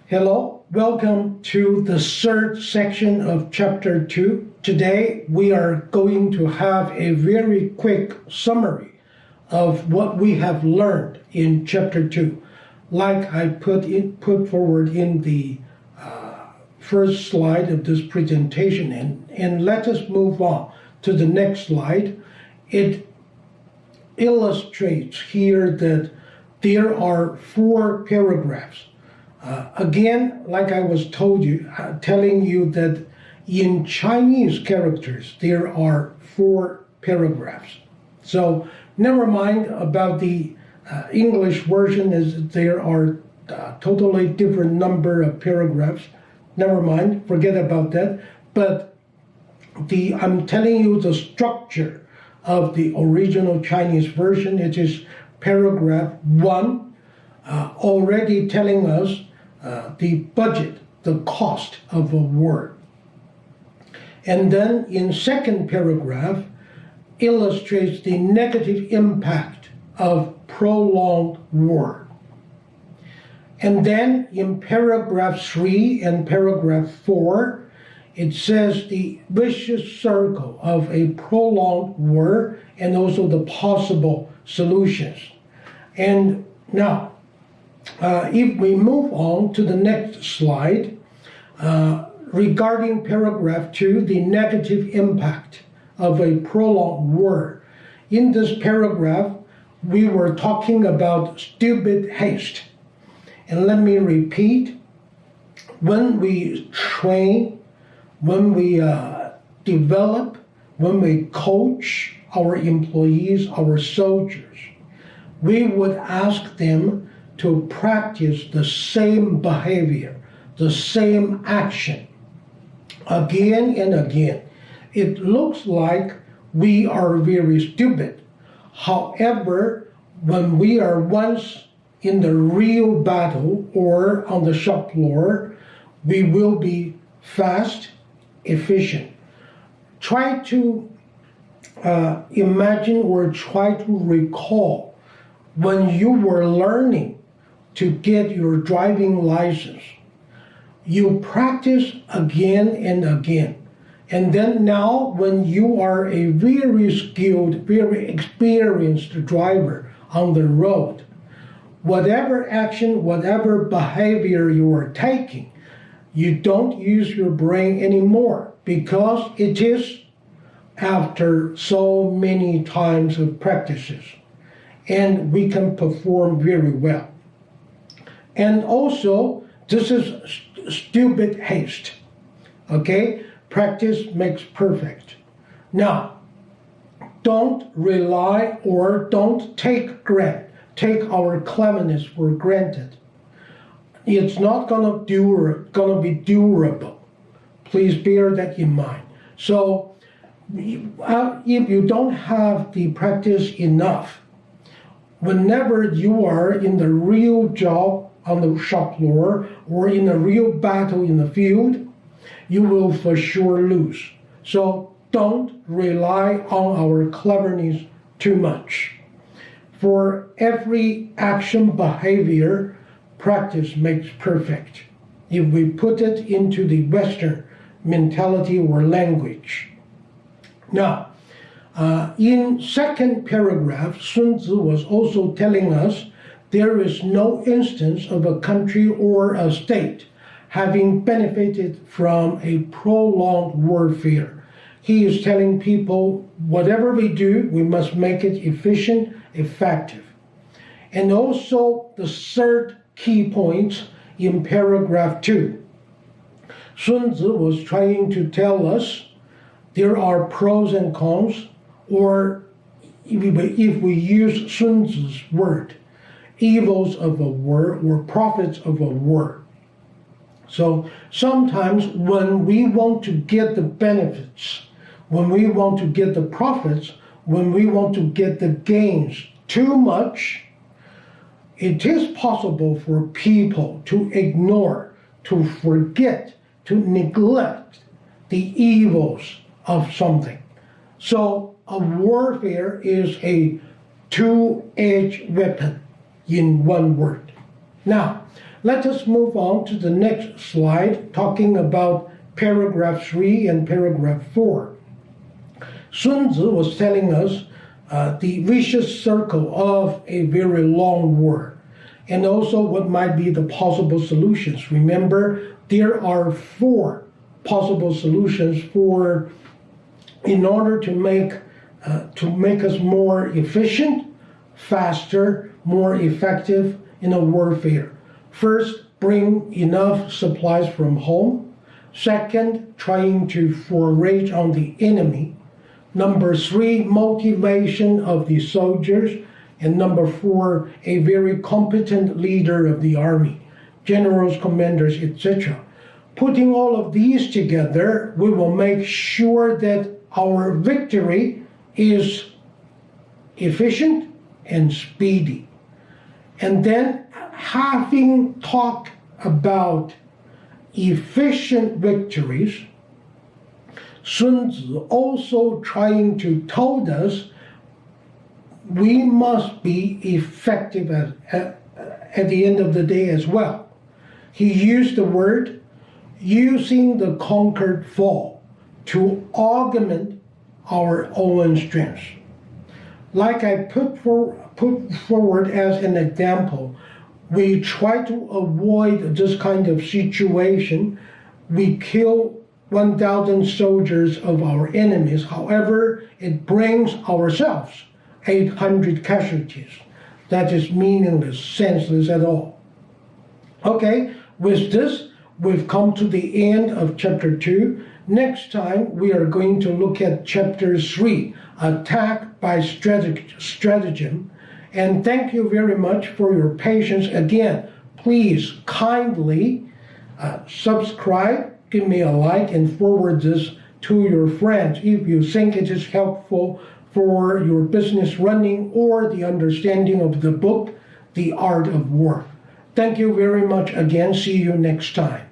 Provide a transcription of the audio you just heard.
Hello, welcome to the third section of chapter 2. Today we are going to have a very quick summary of what we have learned in chapter 2. Like I put forward in the first slide of this presentation, and let us move on to the next slide. It illustrates here that there are 4 paragraphs. Again, like I was telling you that in Chinese characters, there are 4 paragraphs. So never mind about the English version, as there are totally different number of paragraphs. Never mind, forget about that. But I'm telling you the structure of the original Chinese version. It is paragraph 1, already telling us the budget, the cost of a war. And then in second paragraph, illustrates the negative impact of prolonged war. And then in paragraph 3 and paragraph 4, it says the vicious circle of a prolonged war and also the possible solutions. And now, if we move on to the next slide, regarding paragraph 2, the negative impact of a prolonged war. In this paragraph, we were talking about stupid haste. And let me repeat, when we train, when we develop, when we coach our employees, our soldiers, we would ask them to practice the same behavior, the same action, again and again. It looks like we are very stupid. However, when we are once in the real battle or on the shop floor, we will be fast, efficient. Try to imagine or try to recall when you were learning to get your driving license. You practice again and again. And then now when you are a very skilled, very experienced driver on the road, whatever action, whatever behavior you are taking, you don't use your brain anymore because it is after so many times of practices. And we can perform very well. And also, this is stupid haste. Okay? Practice makes perfect. Now, don't rely or don't take our cleverness for granted. It's not gonna be durable. Please bear that in mind. So, if you don't have the practice enough, whenever you are in the real job on the shop floor or in a real battle in the field, you will for sure lose. So don't rely on our cleverness too much. For every action behavior, practice makes perfect. If we put it into the Western mentality or language. Now, in second paragraph, Sun Tzu was also telling us there is no instance of a country or a state having benefited from a prolonged warfare. He is telling people, whatever we do, we must make it efficient, effective. And also the third key point in paragraph 2. Sun Tzu was trying to tell us there are pros and cons, or if we use Sun Tzu's word, evils of a war or profits of a war. So sometimes when we want to get the benefits, when we want to get the profits, when we want to get the gains too much, it is possible for people to ignore, to forget, to neglect the evils of something. So a warfare is a two-edged weapon in one word. Now, Let us move on to the next slide, talking about paragraph 3 and paragraph 4. Sun Tzu was telling us the vicious circle of a very long war, and also what might be the possible solutions. Remember, there are 4 possible solutions in order to make us more efficient, faster, more effective in a warfare. First, bring enough supplies from home. Second, trying to forage on the enemy. Number 3, motivation of the soldiers. And number 4, a very competent leader of the army, generals, commanders, etc. Putting all of these together, we will make sure that our victory is efficient and speedy. And then, having talked about efficient victories, Sun Tzu also trying to tell us we must be effective at the end of the day as well. He used the word using the conquered foe to augment our own strengths. Like I put forward as an example, we try to avoid this kind of situation. We kill 1,000 soldiers of our enemies. However, it brings ourselves 800 casualties. That is meaningless, senseless at all. Okay, with this, we've come to the end of chapter 2. Next time, we are going to look at chapter 3, attack by stratagem. And thank you very much for your patience. Again, please kindly subscribe, give me a like, and forward this to your friends if you think it is helpful for your business running or the understanding of the book, The Art of War. Thank you very much again. See you next time.